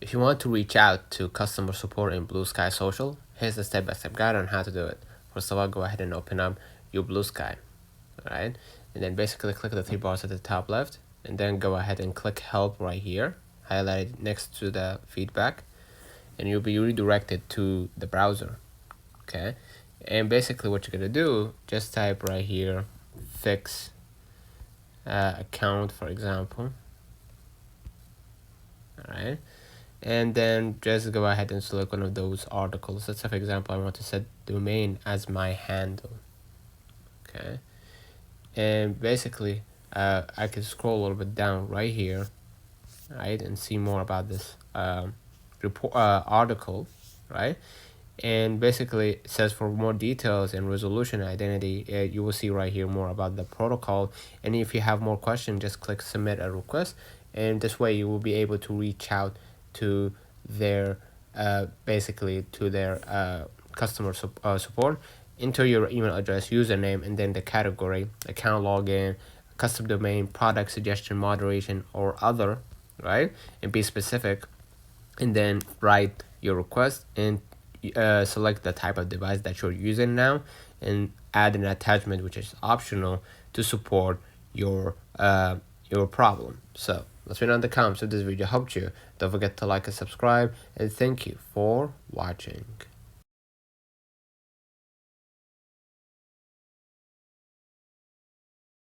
if you want to reach out to customer support in Bluesky Social, here's the step-by-step guide on how to do it. First of all, go ahead and open up your Bluesky, alright? And then basically click the three bars at the top left, and then go ahead and click help right here, highlighted next to the feedback, and you'll be redirected to the browser, okay? And basically what you're gonna do, just type right here, fix account, for example, alright? And then just go ahead and select one of those articles. Let's say, for example, I want to set domain as my handle, okay? And basically I can scroll a little bit down right here, right, and see more about this article, right? And basically it says for more details and resolution identity, you will see right here more about the protocol. And if you have more questions, just click submit a request, and this way you will be able to reach out to their basically to their customer support. Enter your email address, username, and then the category, account login, custom domain, product suggestion, moderation, or other, right? And be specific, and then write your request and select the type of device that you're using now, and add an attachment which is optional to support your problem. So let me know in the comments if this video helped you. Don't forget to like and subscribe, and thank you for watching.